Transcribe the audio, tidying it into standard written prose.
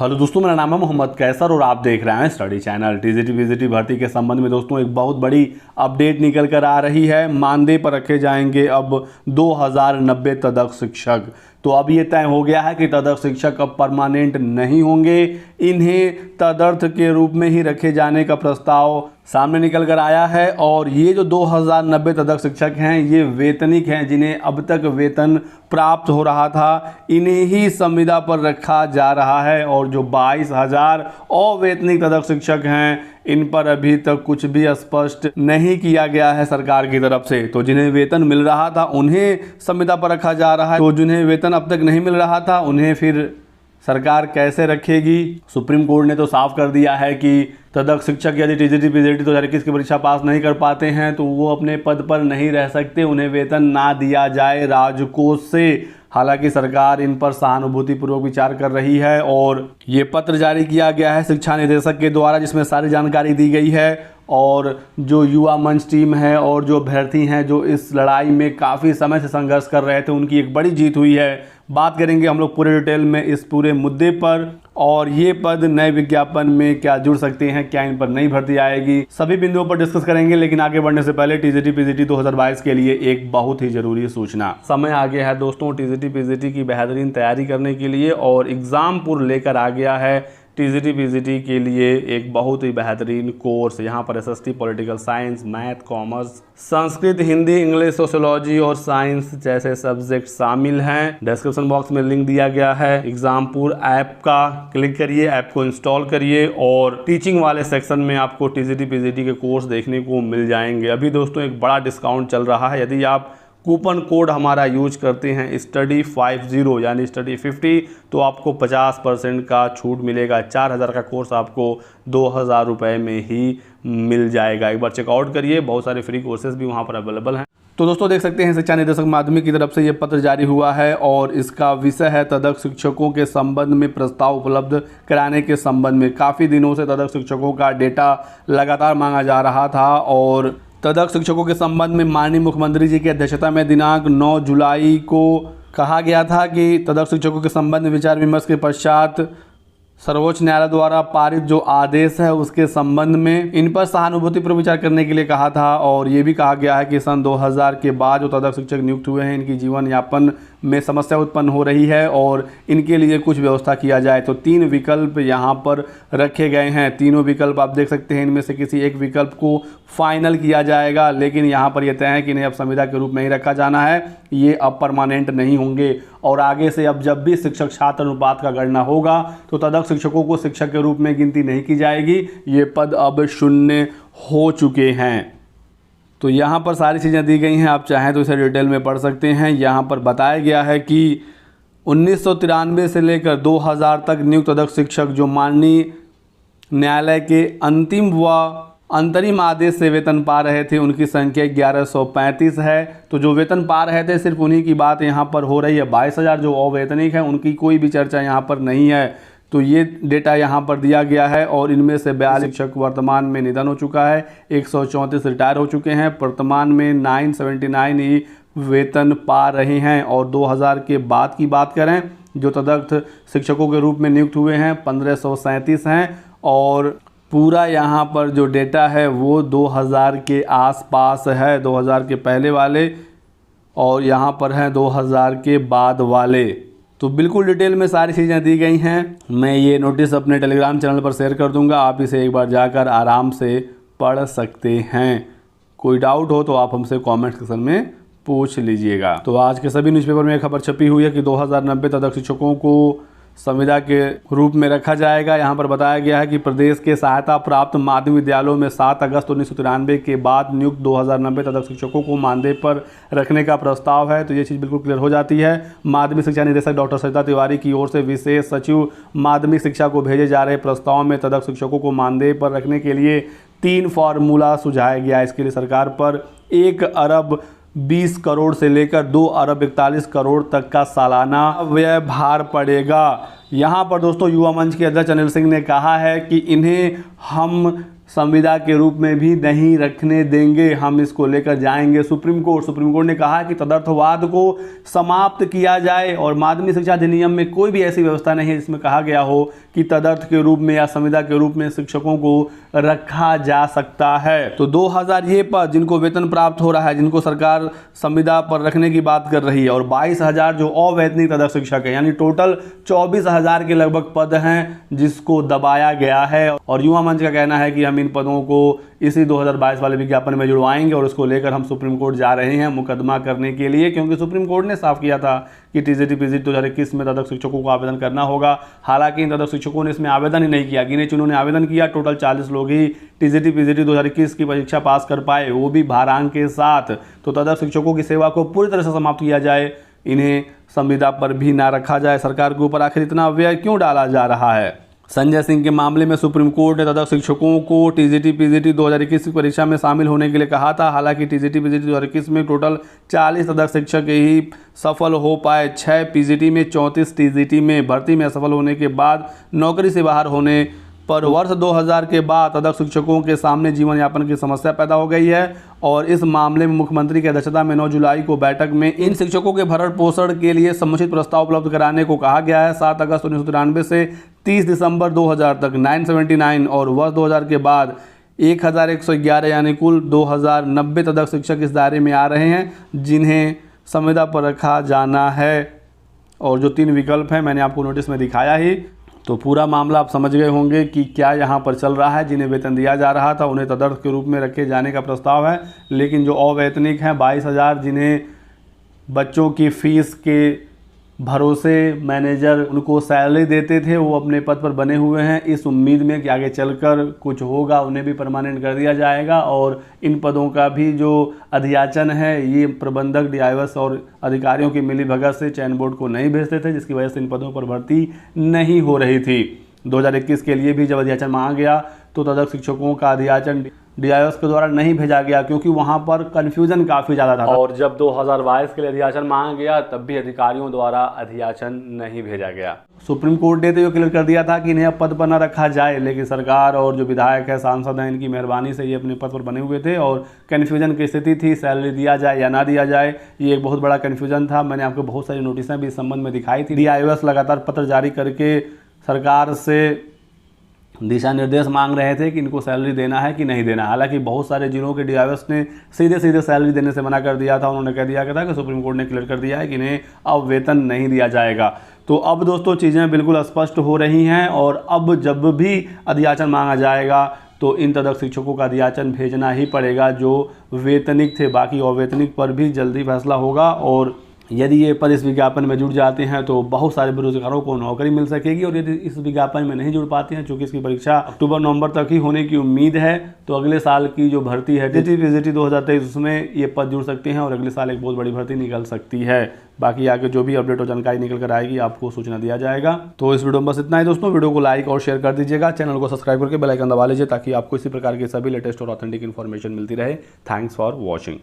Hello दोस्तों, मेरा नाम है मोहम्मद कैसर और आप देख रहे हैं स्टडी चैनल। टीजीटी पीजीटी भर्ती के संबंध में दोस्तों एक बहुत बड़ी अपडेट निकल कर आ रही है। मानदेय पर रखे जाएंगे अब 2090 तदर्थ शिक्षक। तो अब ये तय हो गया है कि तदर्थ शिक्षक अब परमानेंट नहीं होंगे, इन्हें तदर्थ के रूप में ही रखे जाने का प्रस्ताव सामने निकल कर आया है। और ये जो 2090 तदर्थ शिक्षक हैं ये वेतनिक हैं, जिन्हें अब तक वेतन प्राप्त हो रहा था, इन्हें ही संविदा पर रखा जा रहा है। और जो 22,000 अवेतनिक तदर्थ शिक्षक हैं इन पर अभी तक कुछ भी स्पष्ट नहीं किया गया है सरकार की तरफ से। तो जिन्हें वेतन मिल रहा था उन्हें संविदा पर रखा जा रहा है, तो जिन्हें वेतन अब तक नहीं मिल रहा था उन्हें फिर सरकार कैसे रखेगी। सुप्रीम कोर्ट ने तो साफ कर दिया है कि तदर्थ शिक्षक यदि टीजीटी पीजीटी 2021 की परीक्षा पास नहीं कर पाते हैं तो वो अपने पद पर नहीं रह सकते, उन्हें वेतन ना दिया जाए राजकोष से। हालांकि सरकार इन पर सहानुभूतिपूर्वक विचार कर रही है और ये पत्र जारी किया गया है शिक्षा निदेशक के द्वारा, जिसमें सारी जानकारी दी गई है। और जो युवा मंच टीम है और जो अभ्यर्थी हैं जो इस लड़ाई में काफ़ी समय से संघर्ष कर रहे थे, उनकी एक बड़ी जीत हुई है। बात करेंगे हम लोग पूरे डिटेल में इस पूरे मुद्दे पर, और ये पद नए विज्ञापन में क्या जुड़ सकते हैं, क्या इन पर नई भर्ती आएगी, सभी बिंदुओं पर डिस्कस करेंगे। लेकिन आगे बढ़ने से पहले टीजीटी पीजीटी 2022 के लिए एक बहुत ही जरूरी सूचना। समय आ गया है दोस्तों टीजीटी पीजीटी की बेहतरीन तैयारी करने के लिए, और एग्जामपुर लेकर आ गया है टीजीटी पीजीटी के लिए एक बहुत ही बेहतरीन कोर्स। यहाँ पर SST, political science, math, commerce, Sanskrit, Hindi, English, sociology और साइंस जैसे सब्जेक्ट शामिल हैं। डिस्क्रिप्शन बॉक्स में लिंक दिया गया है एग्जामपुर ऐप का, क्लिक करिए, ऐप को इंस्टॉल करिए और टीचिंग वाले सेक्शन में आपको टीजीटी पीजीटी के कोर्स देखने को मिल जाएंगे। अभी दोस्तों एक बड़ा डिस्काउंट चल रहा है, यदि आप कूपन कोड हमारा यूज करते हैं STUDY50 यानी STUDY50 तो आपको 50% का छूट मिलेगा। 4,000 का कोर्स आपको 2,000 रुपये में ही मिल जाएगा। एक बार चेकआउट करिए, बहुत सारे फ्री कोर्सेज भी वहाँ पर अवेलेबल हैं। तो दोस्तों देख सकते हैं शिक्षा निदेशक माध्यमिक की तरफ से ये पत्र जारी हुआ है और इसका विषय है तदर्थ शिक्षकों के संबंध में प्रस्ताव उपलब्ध कराने के संबंध में। काफ़ी दिनों से तदर्थ शिक्षकों का डेटा लगातार मांगा जा रहा था और तदर्थ शिक्षकों के संबंध में माननीय मुख्यमंत्री जी की अध्यक्षता में दिनांक 9 जुलाई को कहा गया था कि तदर्थ शिक्षकों के संबंध में विचार विमर्श के पश्चात सर्वोच्च न्यायालय द्वारा पारित जो आदेश है उसके संबंध में इन पर सहानुभूति पर विचार करने के लिए कहा था। और ये भी कहा गया है कि सन 2000 के बाद जो तदर्थ शिक्षक नियुक्त हुए हैं इनकी जीवन यापन में समस्या उत्पन्न हो रही है और इनके लिए कुछ व्यवस्था किया जाए। तो 3 विकल्प यहाँ पर रखे गए हैं। तीनों विकल्प आप देख सकते हैं, इनमें से किसी एक विकल्प को फाइनल किया जाएगा, लेकिन यहाँ पर यह तय है कि इन्हें अब संविदा के रूप में ही रखा जाना है, ये अब परमानेंट नहीं होंगे। और आगे से अब जब भी शिक्षक छात्र अनुपात का गणना होगा तो तदर्थ शिक्षकों को शिक्षक के रूप में गिनती नहीं की जाएगी, ये पद अब शून्य हो चुके हैं। तो यहाँ पर सारी चीज़ें दी गई हैं, आप चाहें तो इसे डिटेल में पढ़ सकते हैं। यहाँ पर बताया गया है कि 1993 से लेकर 2000 तक नियुक्त तदर्थ शिक्षक जो माननीय न्यायालय के अंतिम व अंतरिम आदेश से वेतन पा रहे थे उनकी संख्या 1135 है। तो जो वेतन पा रहे थे सिर्फ उन्हीं की बात यहाँ पर हो रही है। 22,000 जो अवेतनिक हैं उनकी कोई भी चर्चा यहाँ पर नहीं है। तो ये डेटा यहाँ पर दिया गया है और इनमें से 42 शिक्षक वर्तमान में निधन हो चुका है, 134 रिटायर हो चुके हैं, वर्तमान में 979 ही वेतन पा रहे हैं। और 2000 के बाद की बात करें जो तदर्थ शिक्षकों के रूप में नियुक्त हुए हैं 1537 हैं और पूरा यहाँ पर जो डेटा है वो 2000 के आसपास है, 2000 के पहले वाले और यहाँ पर हैं 2000 के बाद वाले। तो बिल्कुल डिटेल में सारी चीज़ें दी गई हैं। मैं ये नोटिस अपने टेलीग्राम चैनल पर शेयर कर दूंगा, आप इसे एक बार जाकर आराम से पढ़ सकते हैं। कोई डाउट हो तो आप हमसे कमेंट सेक्शन में पूछ लीजिएगा। तो आज के सभी न्यूज़पेपर में एक खबर छपी हुई है कि 2090 तदर्थ शिक्षकों को संविदा के रूप में रखा जाएगा। यहाँ पर बताया गया है कि प्रदेश के सहायता प्राप्त माध्यमिक विद्यालयों में 7 अगस्त 1993 के बाद नियुक्त 2090 तदर्थ शिक्षकों को मानदेय पर रखने का प्रस्ताव है। तो ये चीज़ बिल्कुल क्लियर हो जाती है। माध्यमिक शिक्षा निदेशक डॉक्टर सरिता तिवारी की ओर से विशेष सचिव माध्यमिक शिक्षा को भेजे जा रहे प्रस्ताव में तदर्थ शिक्षकों को मानदेय पर रखने के लिए 3 फार्मूला सुझाया गया। इसके लिए सरकार पर 1 अरब 20 करोड़ से लेकर 2 अरब 41 करोड़ तक का सालाना व्यय भार पड़ेगा। यहाँ पर दोस्तों युवा मंच के अध्यक्ष अनिल सिंह ने कहा है कि इन्हें हम संविदा के रूप में भी नहीं रखने देंगे, हम इसको लेकर जाएंगे सुप्रीम कोर्ट। सुप्रीम कोर्ट ने कहा कि तदर्थवाद को समाप्त किया जाए और माध्यमिक शिक्षा अधिनियम में कोई भी ऐसी व्यवस्था नहीं है जिसमें कहा गया हो कि तदर्थ के रूप में या संविदा के रूप में शिक्षकों को रखा जा सकता है। तो 2000 ये पद जिनको वेतन प्राप्त हो रहा है, जिनको सरकार संविदा पर रखने की बात कर रही है, और 22,000 जो अवैतनिक तदर्थ शिक्षक है, यानी टोटल 24,000 के लगभग पद हैं जिसको दबाया गया है। और युवा मंच का कहना है कि हम इन पदों को इसी 2022 वाले विज्ञापन में जुड़वाएंगे और उसको लेकर हम सुप्रीम कोर्ट जा रहे हैं मुकदमा करने के लिए, क्योंकि सुप्रीम कोर्ट ने साफ किया था कि टीजीटी पीजीटी 2021 में तदर्थ शिक्षकों को आवेदन करना होगा। हालांकि इन तदर्थ शिक्षकों ने इसमें आवेदन ही नहीं किया, गिने चुने ने आवेदन किया। टोटल 40 लोग ही टीजीटी पीजीटी 2021 की परीक्षा पास कर पाए, वो भी भारांक के साथ। तो तदर्थ शिक्षकों की सेवा को पूरी तरह से समाप्त किया जाए, इन्हें संविदा पर भी ना रखा जाए। सरकार के ऊपर आखिर इतना व्यय क्यों डाला जा रहा है? संजय सिंह के मामले में सुप्रीम कोर्ट ने तदर्थ शिक्षकों को टीजीटी पीजीटी 2021 की परीक्षा में शामिल होने के लिए कहा था। हालांकि टीजीटी पीजीटी 2021 में टोटल 40 तदर्थ शिक्षक ही सफल हो पाए, 6 पीजीटी में, 34 टीजीटी में। भर्ती में असफल होने के बाद नौकरी से बाहर होने पर वर्ष 2000 के बाद तदर्थ शिक्षकों के सामने जीवन यापन की समस्या पैदा हो गई है। और इस मामले में मुख्यमंत्री की अध्यक्षता में 9 जुलाई को बैठक में इन शिक्षकों के भरण पोषण के लिए समुचित प्रस्ताव उपलब्ध कराने को कहा गया है। 7 अगस्त 1993 से 30 दिसंबर 2000 तक 979 और वर्ष 2000 के बाद 1111 यानी कुल 2090 तदर्थ शिक्षक इस दायरे में आ रहे हैं जिन्हें संविदा पर रखा जाना है। और जो 3 विकल्प हैं मैंने आपको नोटिस में दिखाया ही। तो पूरा मामला आप समझ गए होंगे कि क्या यहाँ पर चल रहा है। जिन्हें वेतन दिया जा रहा था उन्हें तदर्थ के रूप में रखे जाने का प्रस्ताव है, लेकिन जो अवैतनिक हैं 22,000 जिन्हें बच्चों की फीस के भरोसे मैनेजर उनको सैलरी देते थे, वो अपने पद पर बने हुए हैं इस उम्मीद में कि आगे चलकर कुछ होगा, उन्हें भी परमानेंट कर दिया जाएगा। और इन पदों का भी जो अधियाचन है ये प्रबंधक, डीआईएस और अधिकारियों की मिलीभगत से चयन बोर्ड को नहीं भेजते थे, जिसकी वजह से इन पदों पर भर्ती नहीं हो रही थी। 2021 के लिए भी जब अधियाचन मांगा गया तो तदर्थ शिक्षकों का अधियाचन डीआईएस के द्वारा नहीं भेजा गया, क्योंकि वहां पर कन्फ्यूजन काफ़ी ज़्यादा था। और जब 2022 के लिए अधियाचन मांगा गया तब भी अधिकारियों द्वारा अधियाचन नहीं भेजा गया। सुप्रीम कोर्ट ने तो ये क्लियर कर दिया था कि इन्हें अब पद पर न रखा जाए, लेकिन सरकार और जो विधायक है, सांसद हैं, इनकी मेहरबानी से ये अपने पद पर बने हुए थे और कन्फ्यूजन की स्थिति थी, सैलरी दिया जाए या ना दिया जाए, ये एक बहुत बड़ा कन्फ्यूजन था। मैंने आपको बहुत सारी नोटिसें भी इस संबंध में दिखाई थी। डीआईएस लगातार पत्र जारी करके सरकार से दिशा निर्देश मांग रहे थे कि इनको सैलरी देना है कि नहीं देना। हालांकि बहुत सारे जिलों के डीआईएस ने सीधे सीधे सैलरी देने से मना कर दिया था। उन्होंने कह दिया था कि सुप्रीम कोर्ट ने क्लियर कर दिया है कि इन्हें अब वेतन नहीं दिया जाएगा। तो अब दोस्तों चीज़ें बिल्कुल स्पष्ट हो रही हैं और अब जब भी अधियाचन मांगा जाएगा तो इन तदर्थ शिक्षकों का अधियाचन भेजना ही पड़ेगा जो वेतनिक थे। बाकी अवैतनिक पर भी जल्दी फैसला होगा और यदि ये पद इस विज्ञापन में जुड़ जाते हैं तो बहुत सारे बेरोजगारों को नौकरी मिल सकेगी। और यदि इस विज्ञापन में नहीं जुड़ पाते हैं, चूंकि इसकी परीक्षा अक्टूबर-नवंबर तक ही होने की उम्मीद है, तो अगले साल की जो भर्ती है टीजीटी 2023 उसमें ये पद जुड़ सकते हैं और अगले साल एक बहुत बड़ी भर्ती निकल सकती है। बाकी आगे जो भी अपडेट और जानकारी निकल कर आएगी आपको सूचना दिया जाएगा। तो इस वीडियो में बस इतना ही दोस्तों। वीडियो को लाइक और शेयर कर दीजिएगा, चैनल को सब्सक्राइब करके बेल आइकन दबा लीजिए ताकि आपको इसी प्रकार के सभी लेटेस्ट और ऑथेंटिक इन्फॉर्मेशन मिलती रहे। Thanks for watching.